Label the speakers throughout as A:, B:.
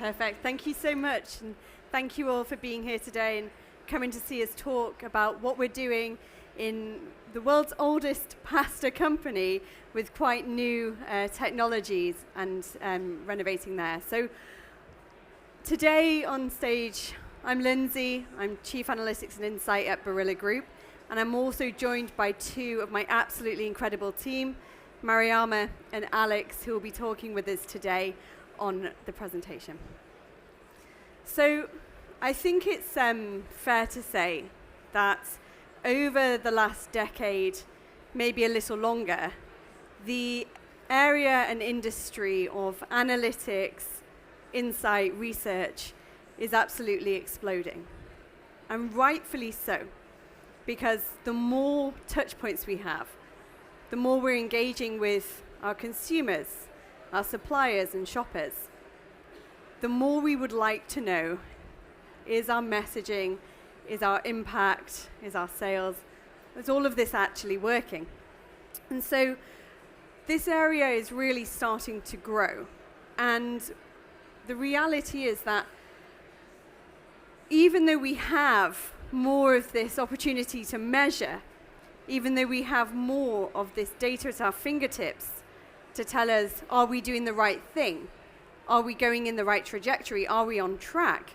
A: Perfect. Thank you so much. And thank you all for being here today and coming to see us talk about what we're doing in the world's oldest pasta company with quite new technologies and renovating there. So today on stage, I'm Lindsay. I'm Chief Analytics and Insight at Barilla Group. And I'm also joined by two of my absolutely incredible team, Mariama and Alex, who will be talking with us today on the presentation. So I think it's fair to say that over the last decade, maybe a little longer, the area and industry of analytics, insight, research is absolutely exploding. And rightfully so, because the more touch points we have, the more we're engaging with our consumers, our suppliers and shoppers, the more we would like to know, is our messaging, is our impact, is our sales, is all of this actually working? And so this area is really starting to grow. And the reality is that even though we have more of this opportunity to measure, even though we have more of this data at our fingertips to tell us, are we doing the right thing? Are we going in the right trajectory? Are we on track?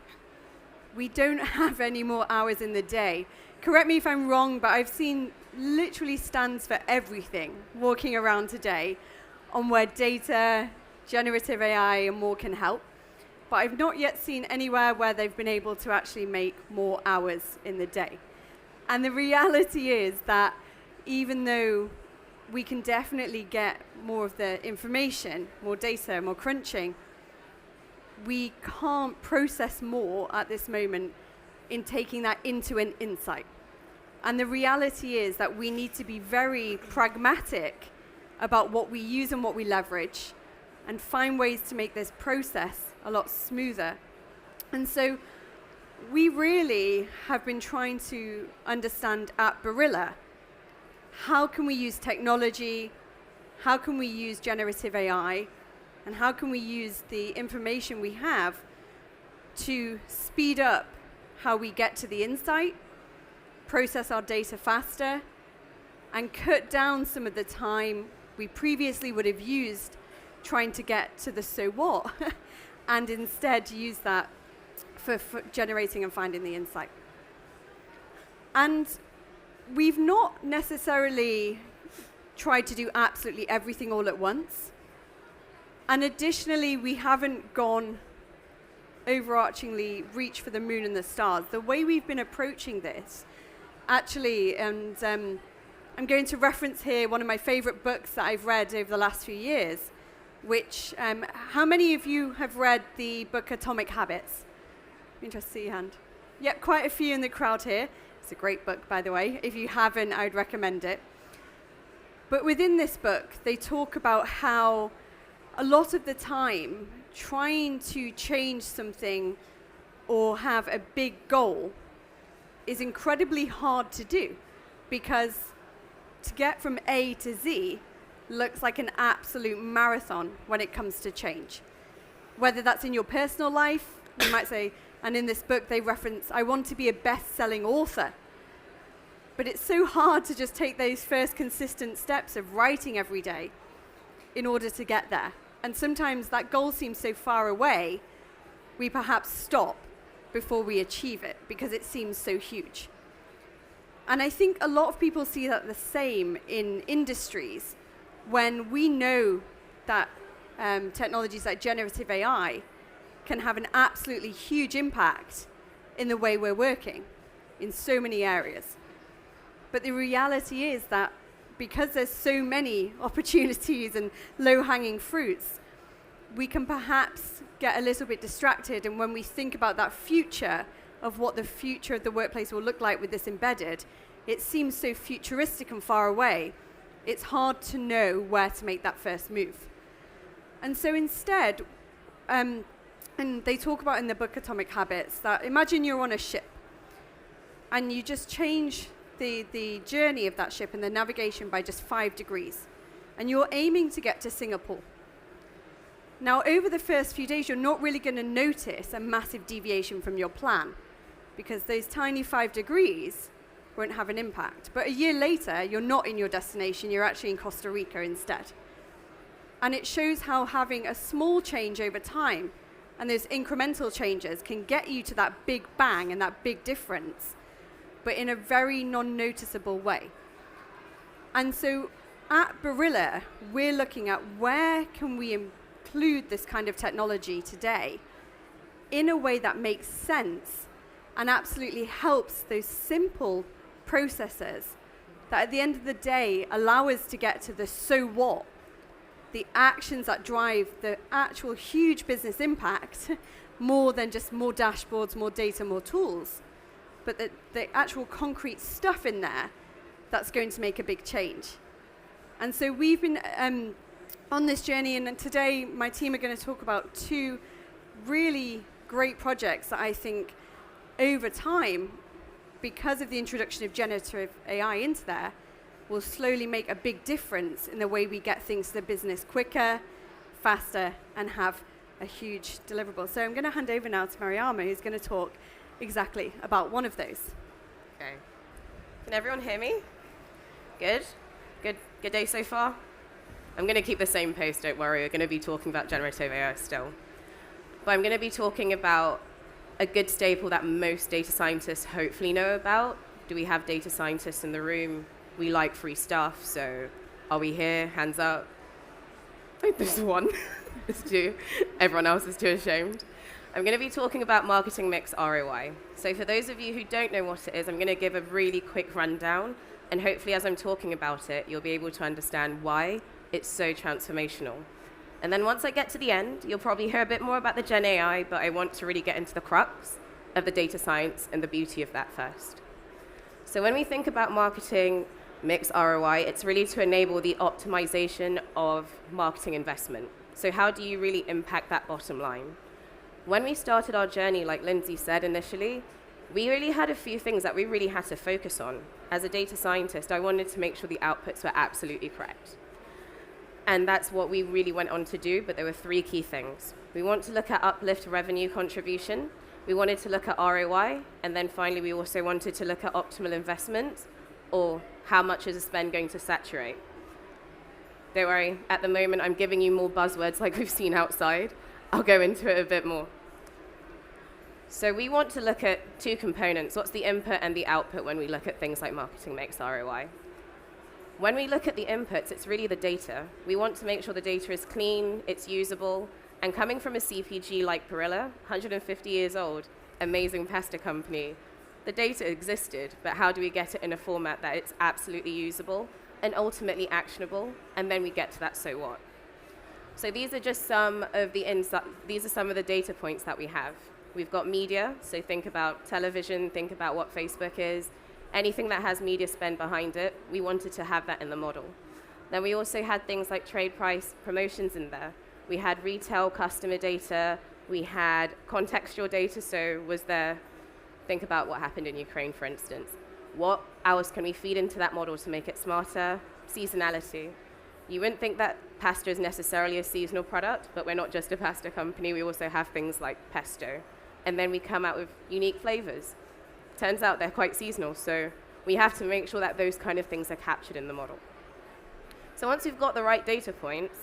A: We don't have any more hours in the day. Correct me if I'm wrong, but I've seen literally stands for everything walking around today on where data, generative AI, and more can help. But I've not yet seen anywhere where they've been able to actually make more hours in the day. And the reality is that even though we can definitely get more of the information, more data, more crunching, we can't process more at this moment in taking that into an insight. And the reality is that we need to be very pragmatic about what we use and what we leverage and find ways to make this process a lot smoother. And so we really have been trying to understand at Barilla, how can we use technology, how can we use generative AI, and how can we use the information we have to speed up how we get to the insight, process our data faster, and cut down some of the time we previously would have used trying to get to the so what, and instead use that for generating and finding the insight. And we've not necessarily tried to do absolutely everything all at once. And additionally, we haven't gone overarchingly reach for the moon and the stars. The way we've been approaching this, actually, and I'm going to reference here one of my favorite books that I've read over the last few years, which, how many of you have read the book Atomic Habits? Interested to see your hand. Yep, quite a few in the crowd here. It's a great book, by the way. If you haven't, I'd recommend it. But within this book, they talk about how a lot of the time, trying to change something or have a big goal is incredibly hard to do, because to get from A to Z looks like an absolute marathon when it comes to change. Whether that's in your personal life, you might say, and in this book they reference, I want to be a best-selling author. But it's so hard to just take those first consistent steps of writing every day in order to get there. And sometimes that goal seems so far away, we perhaps stop before we achieve it because it seems so huge. And I think a lot of people see that the same in industries when we know that technologies like generative AI can have an absolutely huge impact in the way we're working in so many areas. But the reality is that because there's so many opportunities and low-hanging fruits, we can perhaps get a little bit distracted. And when we think about that future of what the future of the workplace will look like with this embedded, it seems so futuristic and far away. It's hard to know where to make that first move. And so instead, and they talk about in the book Atomic Habits, that imagine you're on a ship and you just change the journey of that ship and the navigation by just 5 degrees. And you're aiming to get to Singapore. Now, over the first few days, you're not really going to notice a massive deviation from your plan because those tiny 5 degrees won't have an impact. But a year later, you're not in your destination, you're actually in Costa Rica instead. And it shows how having a small change over time and those incremental changes can get you to that big bang and that big difference, but in a very non-noticeable way. And so at Barilla, we're looking at where can we include this kind of technology today in a way that makes sense and absolutely helps those simple processes that at the end of the day allow us to get to the so what, the actions that drive the actual huge business impact more than just more dashboards, more data, more tools, but the actual concrete stuff in there that's going to make a big change. And so we've been on this journey, and today my team are going to talk about 2 really great projects that I think over time, because of the introduction of generative AI into there, will slowly make a big difference in the way we get things to the business quicker, faster, and have a huge deliverable. So I'm going to hand over now to Mariama, who's going to talk exactly about one of those.
B: Okay. Can everyone hear me? Good? Good day so far? I'm going to keep the same pace, don't worry. We're going to be talking about generative AI still. But I'm going to be talking about a good staple that most data scientists hopefully know about. Do we have data scientists in the room? We like free stuff, so are we here? Hands up. Oh, there's 1. There's 2. Everyone else is too ashamed. I'm going to be talking about marketing mix ROI. So for those of you who don't know what it is, I'm going to give a really quick rundown, and hopefully as I'm talking about it, you'll be able to understand why it's so transformational. And then once I get to the end, you'll probably hear a bit more about the Gen AI, but I want to really get into the crux of the data science and the beauty of that first. So when we think about marketing mix ROI, it's really to enable the optimization of marketing investment. So how do you really impact that bottom line? When we started our journey, like Lindsay said initially, we really had a few things that we really had to focus on. As a data scientist, I wanted to make sure the outputs were absolutely correct. And that's what we really went on to do, but there were 3 key things. We want to look at uplift revenue contribution, we wanted to look at ROI, and then finally we also wanted to look at optimal investment, or how much is a spend going to saturate. Don't worry, at the moment I'm giving you more buzzwords like we've seen outside. I'll go into it a bit more. So we want to look at 2 components. What's the input and the output when we look at things like marketing mix ROI? When we look at the inputs, it's really the data. We want to make sure the data is clean, it's usable, and coming from a CPG like Barilla, 150 years old, amazing pasta company, the data existed, but how do we get it in a format that it's absolutely usable and ultimately actionable, and then we get to that so what. So these are just some of the data points that we have. We've got media, so think about television, think about what Facebook is. Anything that has media spend behind it, we wanted to have that in the model. Then we also had things like trade price promotions in there. We had retail customer data, we had contextual data, so think about what happened in Ukraine, for instance. What else can we feed into that model to make it smarter? Seasonality. You wouldn't think that pasta is necessarily a seasonal product, but we're not just a pasta company, we also have things like pesto. And then we come out with unique flavors. Turns out they're quite seasonal, so we have to make sure that those kind of things are captured in the model. So once we've got the right data points,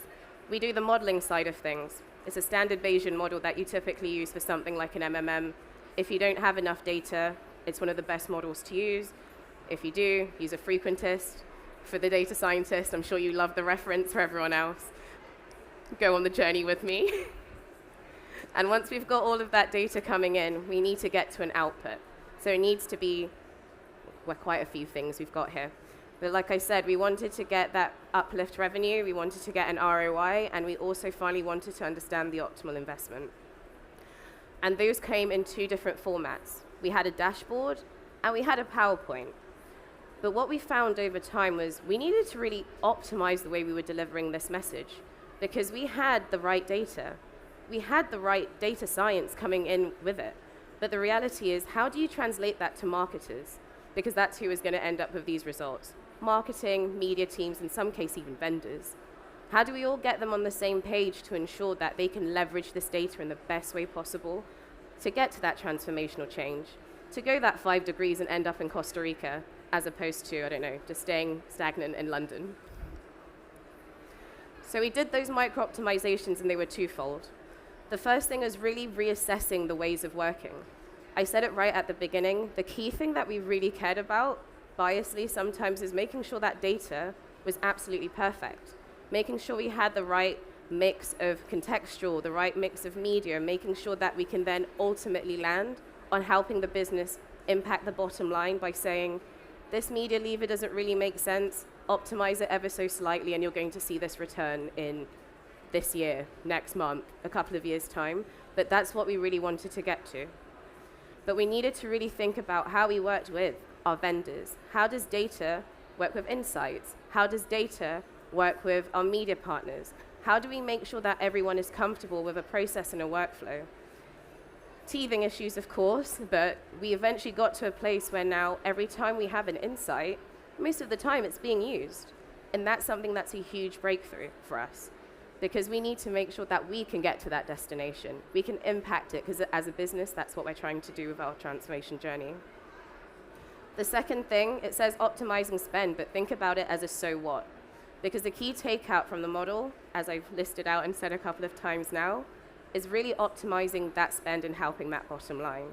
B: we do the modeling side of things. It's a standard Bayesian model that you typically use for something like an MMM. If you don't have enough data, it's one of the best models to use. If you do, use a frequentist. For the data scientist, I'm sure you love the reference. For everyone else, go on the journey with me. And once we've got all of that data coming in, we need to get to an output. So it needs to be, well, quite a few things we've got here. But like I said, we wanted to get that uplift revenue, we wanted to get an ROI, and we also finally wanted to understand the optimal investment. And those came in 2 different formats. We had a dashboard and we had a PowerPoint. But what we found over time was we needed to really optimize the way we were delivering this message, because we had the right data. We had the right data science coming in with it. But the reality is, how do you translate that to marketers? Because that's who is going to end up with these results. Marketing, media teams, in some cases even vendors. How do we all get them on the same page to ensure that they can leverage this data in the best way possible to get to that transformational change, to go that 5 degrees and end up in Costa Rica, as opposed to, I don't know, just staying stagnant in London? So we did those micro optimizations, and they were twofold. The first thing is really reassessing the ways of working. I said it right at the beginning, the key thing that we really cared about, biasly sometimes, is making sure that data was absolutely perfect. Making sure we had the right mix of contextual, the right mix of media, making sure that we can then ultimately land on helping the business impact the bottom line by saying, this media lever doesn't really make sense, optimize it ever so slightly, and you're going to see this return in this year, next month, a couple of years' time. But that's what we really wanted to get to. But we needed to really think about how we worked with our vendors. How does data work with insights? How does data work with our media partners? How do we make sure that everyone is comfortable with a process and a workflow? Teething issues, of course, but we eventually got to a place where now every time we have an insight, most of the time it's being used. And that's something that's a huge breakthrough for us, because we need to make sure that we can get to that destination. We can impact it, because as a business, that's what we're trying to do with our transformation journey. The second thing, it says optimizing spend, but think about it as a so what. Because the key takeout from the model, as I've listed out and said a couple of times now, is really optimizing that spend and helping that bottom line.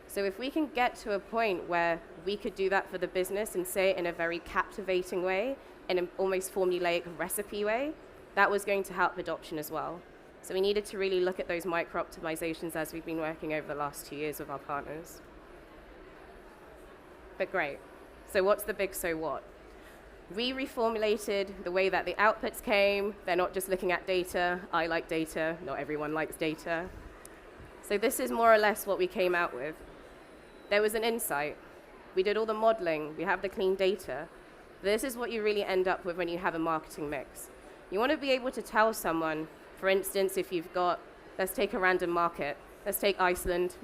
B: So if we can get to a point where we could do that for the business and say it in a very captivating way, in an almost formulaic recipe way, that was going to help adoption as well. So we needed to really look at those micro optimizations as we've been working over the last 2 years with our partners. But great. So what's the big so what? We reformulated the way that the outputs came. They're not just looking at data. I like data. Not everyone likes data. So this is more or less what we came out with. There was an insight. We did all the modeling. We have the clean data. This is what you really end up with when you have a marketing mix. You want to be able to tell someone, for instance, if you've got, let's take a random market. Let's take Iceland.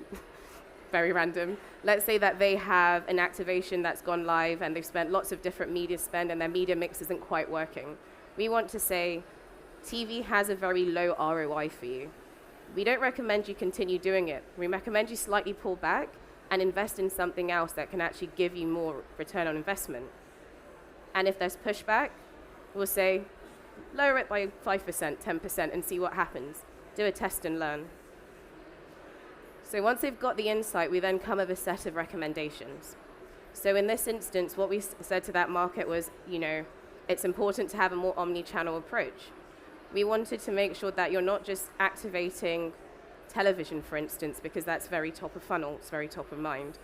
B: Very random. Let's say that they have an activation that's gone live and they've spent lots of different media spend and their media mix isn't quite working. We want to say, TV has a very low ROI for you. We don't recommend you continue doing it. We recommend you slightly pull back and invest in something else that can actually give you more return on investment. And if there's pushback, we'll say, lower it by 5%, 10%, and see what happens. Do a test and learn. So once they've got the insight, we then come with a set of recommendations. So in this instance, what we said to that market was, it's important to have a more omni-channel approach. We wanted to make sure that you're not just activating television, for instance, because that's very top of funnel, it's very top of mind.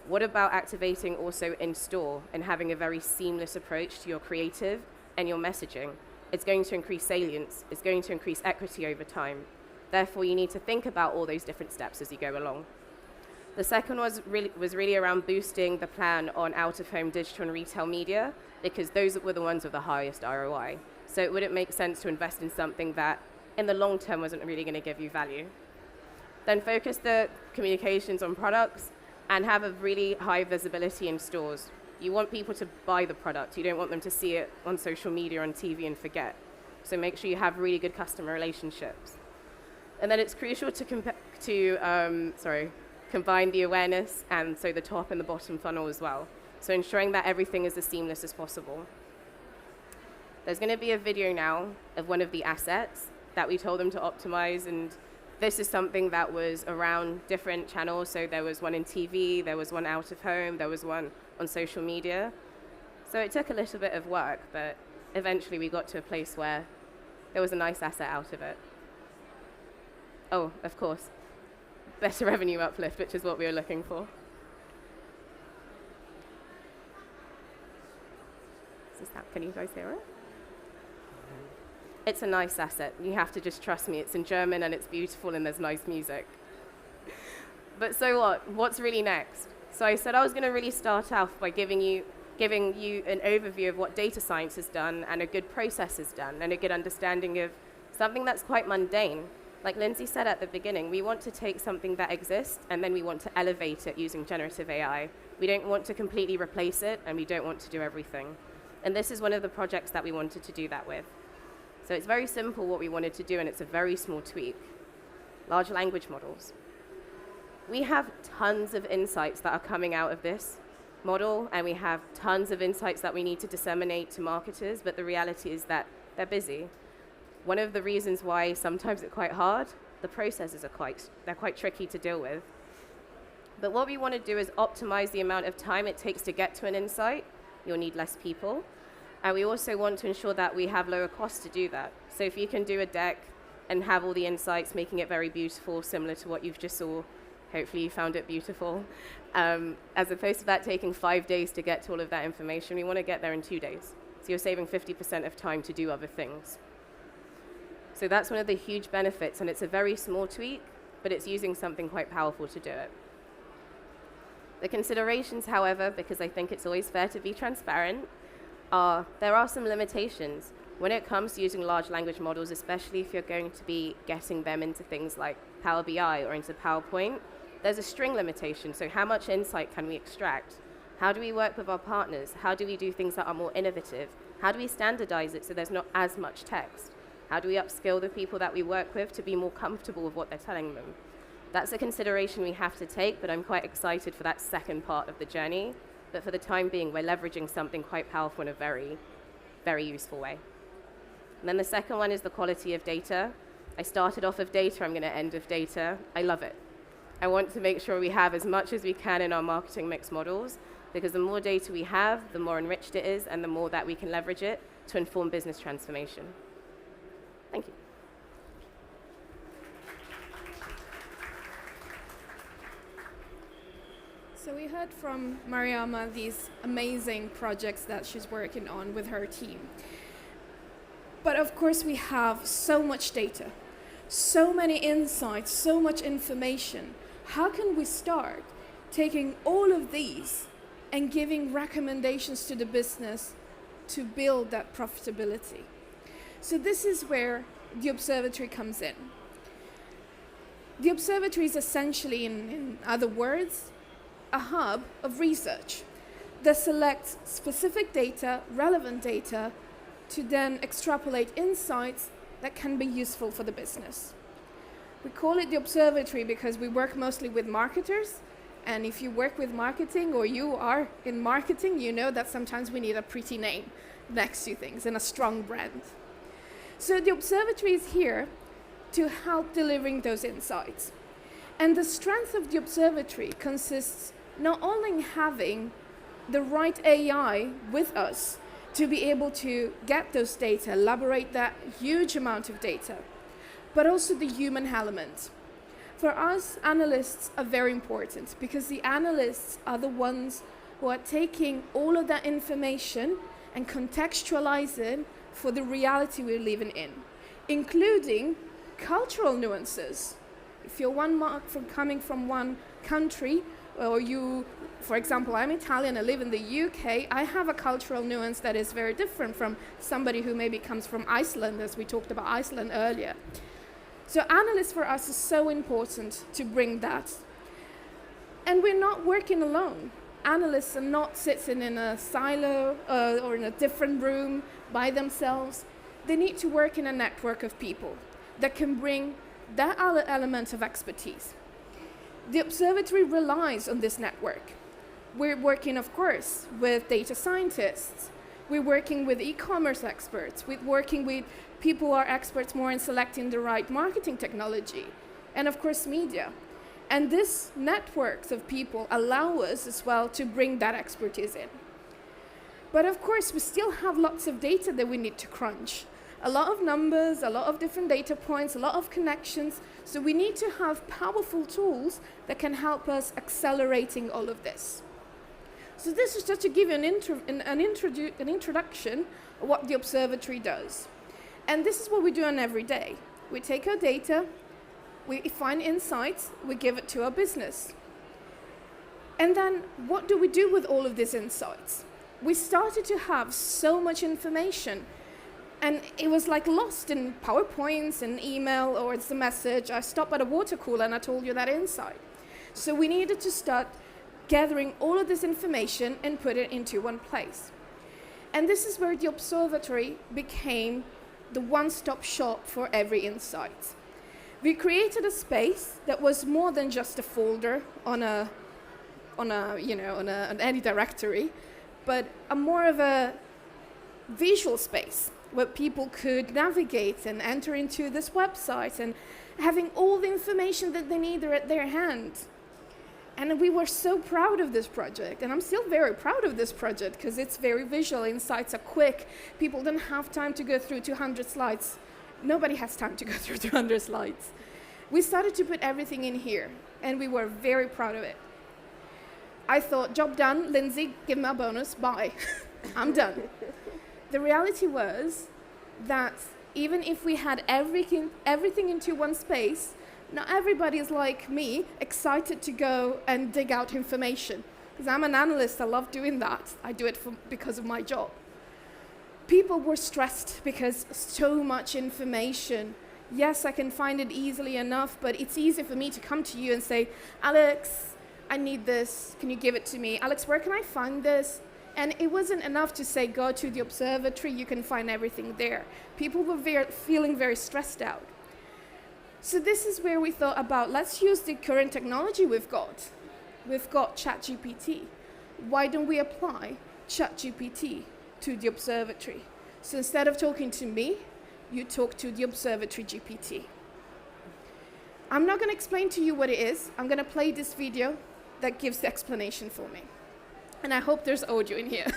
B: What about activating also in store and having a very seamless approach to your creative and your messaging? It's going to increase salience, it's going to increase equity over time. Therefore, you need to think about all those different steps as you go along. The second was really around boosting the plan on out-of-home digital and retail media, because those were the ones with the highest ROI. So it wouldn't make sense to invest in something that in the long term wasn't really going to give you value. Then focus the communications on products and have a really high visibility in stores. You want people to buy the product. You don't want them to see it on social media, on TV, and forget. So make sure you have really good customer relationships. And then it's crucial to combine the awareness and so the top and the bottom funnel as well. So ensuring that everything is as seamless as possible. There's going to be a video now of one of the assets that we told them to optimize, and this is something that was around different channels. So there was one in TV, there was one out of home, there was one on social media. So it took a little bit of work, but eventually we got to a place where there was a nice asset out of it. Oh, of course, better revenue uplift, which is what we were looking for. Can you guys hear it? It's a nice asset. You have to just trust me. It's in German and it's beautiful and there's nice music. But so what? What's really next? So I said I was going to really start off by giving you an overview of what data science has done and a good process has done and a good understanding of something that's quite mundane. Like Lindsay said at the beginning, we want to take something that exists and then we want to elevate it using generative AI. We don't want to completely replace it and we don't want to do everything. And this is one of the projects that we wanted to do that with. So it's very simple what we wanted to do, and it's a very small tweak. Large language models. We have tons of insights that are coming out of this model, and we have tons of insights that we need to disseminate to marketers, but the reality is that they're busy. One of the reasons why sometimes it's quite hard, the processes are they're quite tricky to deal with. But what we want to do is optimize the amount of time it takes to get to an insight. You'll need less people. And we also want to ensure that we have lower costs to do that. So if you can do a deck and have all the insights, making it very beautiful, similar to what you've just saw, hopefully you found it beautiful, as opposed to that taking 5 days to get to all of that information, we want to get there in 2 days. So you're saving 50% of time to do other things. So that's one of the huge benefits, and it's a very small tweak, but it's using something quite powerful to do it. The considerations, however, because I think it's always fair to be transparent, there are some limitations when it comes to using large language models, especially if you're going to be getting them into things like Power BI or into PowerPoint. There's a string limitation, so how much insight can we extract? How do we work with our partners? How do we do things that are more innovative? How do we standardize it so there's not as much text? How do we upskill the people that we work with to be more comfortable with what they're telling them? That's a consideration we have to take, but I'm quite excited for that second part of the journey. But for the time being, we're leveraging something quite powerful in a very, very useful way. And then the second one is the quality of data. I started off of data, I'm going to end with data. I love it. I want to make sure we have as much as we can in our marketing mix models, because the more data we have, the more enriched it is, and the more that we can leverage it to inform business transformation. Thank you.
C: So we heard from Mariama these amazing projects that she's working on with her team. But of course we have so much data, so many insights, so much information. How can we start taking all of these and giving recommendations to the business to build that profitability? So this is where the observatory comes in. The observatory is essentially, in other words, a hub of research that selects specific data, relevant data, to then extrapolate insights that can be useful for the business. We call it the observatory because we work mostly with marketers, and if you work with marketing or you are in marketing, you know that sometimes we need a pretty name next to things and a strong brand. So the observatory is here to help delivering those insights. And the strength of the observatory consists not only in having the right AI with us to be able to get those data, elaborate that huge amount of data, but also the human element. For us, analysts are very important because the analysts are the ones who are taking all of that information and contextualizing for the reality we're living in, including cultural nuances. If you're coming from one country, or you, for example, I'm Italian, I live in the UK, I have a cultural nuance that is very different from somebody who maybe comes from Iceland, as we talked about Iceland earlier. So analysts for us is so important to bring that. And we're not working alone. Analysts are not sitting in a silo or in a different room by themselves. They need to work in a network of people that can bring that element of expertise. The observatory relies on this network. We're working, of course, with data scientists. We're working with e-commerce experts. We're working with people who are experts more in selecting the right marketing technology. And of course, media. And this networks of people allow us as well to bring that expertise in. But of course, we still have lots of data that we need to crunch. A lot of numbers, a lot of different data points, a lot of connections. So we need to have powerful tools that can help us accelerating all of this. So this is just to give you an introduction of what the observatory does. And this is what we do on every day. We take our data, we find insights, we give it to our business. And then what do we do with all of these insights? We started to have so much information, and it was like lost in PowerPoints and email, or it's the message, I stopped at a water cooler and I told you that insight. So we needed to start gathering all of this information and put it into one place. And this is where the observatory became the one-stop shop for every insight. We created a space that was more than just a folder on any directory, but more of a visual space where people could navigate and enter into this website and having all the information that they need at their hand. And we were so proud of this project, and I'm still very proud of this project because it's very visual, insights are quick, people don't have time to go through 200 slides. Nobody has time to go through 200 slides. We started to put everything in here, and we were very proud of it. I thought, job done, Lindsay, give me a bonus, bye. I'm done. The reality was that even if we had everything into one space, not everybody is like me, excited to go and dig out information. Because I'm an analyst, I love doing that. I do it because of my job. People were stressed because so much information. Yes, I can find it easily enough, but it's easy for me to come to you and say, Alex, I need this, can you give it to me? Alex, where can I find this? And it wasn't enough to say, go to the observatory, you can find everything there. People were feeling very stressed out. So this is where we thought about, let's use the current technology we've got. We've got ChatGPT. Why don't we apply ChatGPT to the observatory? So instead of talking to me, you talk to the observatory GPT. I'm not going to explain to you what it is. I'm going to play this video that gives the explanation for me. And I hope there's audio in here.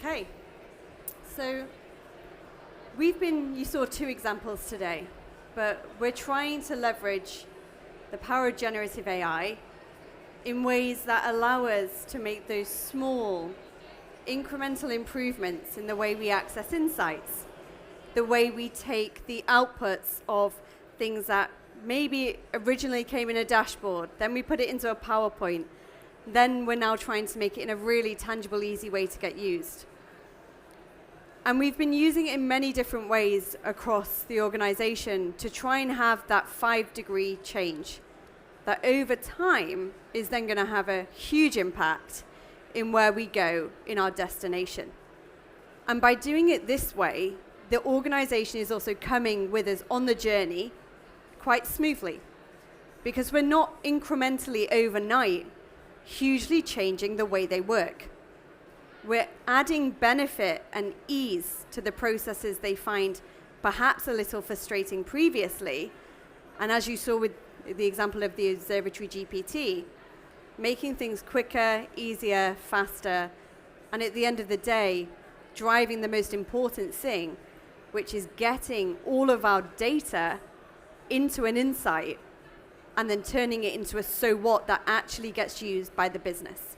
A: Okay, so you saw two examples today, but we're trying to leverage the power of generative AI in ways that allow us to make those small, incremental improvements in the way we access insights, the way we take the outputs of things that maybe originally came in a dashboard, then we put it into a PowerPoint, then we're now trying to make it in a really tangible, easy way to get used. And we've been using it in many different ways across the organization to try and have that 5-degree change that over time is then going to have a huge impact in where we go in our destination. And by doing it this way, the organization is also coming with us on the journey quite smoothly, because we're not incrementally overnight hugely changing the way they work. We're adding benefit and ease to the processes they find perhaps a little frustrating previously. And as you saw with the example of the Observatory GPT, making things quicker, easier, faster, and at the end of the day, driving the most important thing, which is getting all of our data into an insight and then turning it into a so what that actually gets used by the business.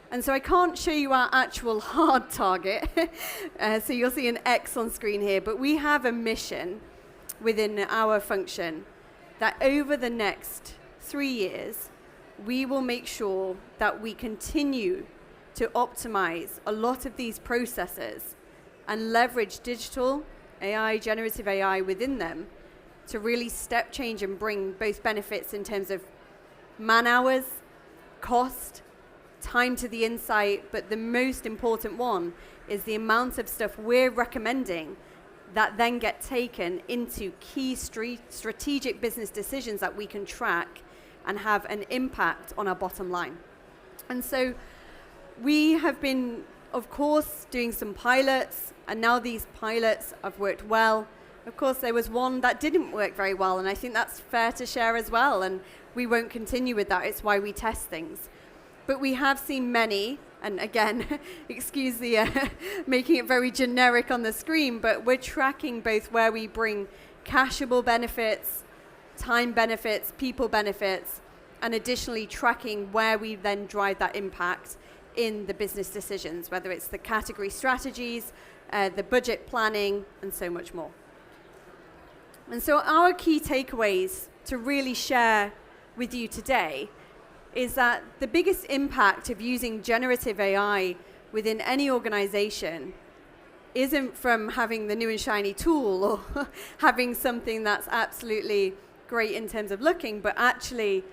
A: And so I can't show you our actual hard target, so you'll see an X on screen here, but we have a mission within our function that over the next 3 years, we will make sure that we continue to optimize a lot of these processes and leverage digital AI, generative AI within them to really step change and bring both benefits in terms of man hours, cost, time to the insight, but the most important one is the amount of stuff we're recommending that then get taken into key strategic business decisions that we can track and have an impact on our bottom line. And so we have been, of course, doing some pilots, and now these pilots have worked well. Of course, there was one that didn't work very well, and I think that's fair to share as well, and we won't continue with that. It's why we test things. But we have seen many, and again, excuse the making it very generic on the screen, but we're tracking both where we bring cashable benefits, time benefits, people benefits, and additionally tracking where we then drive that impact in the business decisions, whether it's the category strategies, the budget planning, and so much more. And so our key takeaways to really share with you today is that the biggest impact of using generative AI within any organization isn't from having the new and shiny tool or having something that's absolutely great in terms of looking, but actually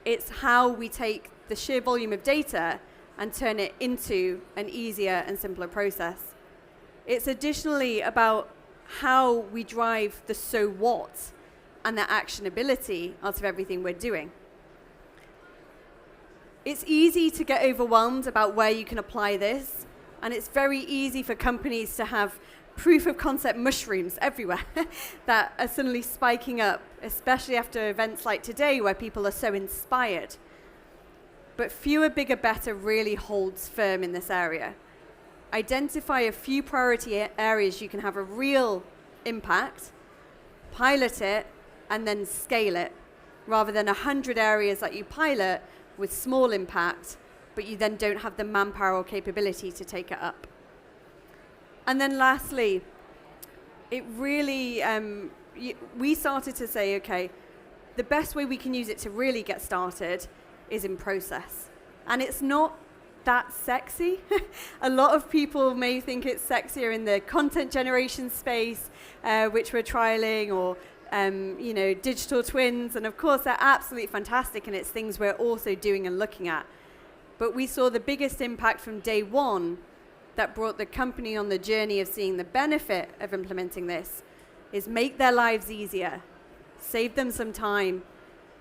A: it's how we take the sheer volume of data and turn it into an easier and simpler process. It's additionally about how we drive the so what and the actionability out of everything we're doing. It's easy to get overwhelmed about where you can apply this, and it's very easy for companies to have proof of concept mushrooms everywhere that are suddenly spiking up, especially after events like today where people are so inspired. But fewer, bigger, better really holds firm in this area. Identify a few priority areas you can have a real impact, pilot it, and then scale it, rather than 100 areas that you pilot with small impact, but you then don't have the manpower or capability to take it up. And then lastly, it really, we started to say, okay, the best way we can use it to really get started is in process. And it's not that sexy. A lot of people may think it's sexier in the content generation space, which we're trialing, or digital twins, and of course they're absolutely fantastic, and it's things we're also doing and looking at. But we saw the biggest impact from day one that brought the company on the journey of seeing the benefit of implementing this is make their lives easier, save them some time,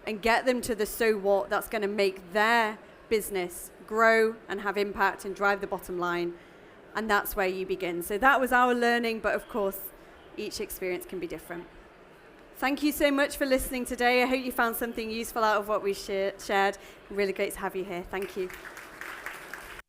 A: and get them to the so what that's going to make their business grow and have impact and drive the bottom line. And that's where you begin. So that was our learning, but of course each experience can be different. Thank you so much for listening today. I hope you found something useful out of what we shared. Really great to have you here. Thank you.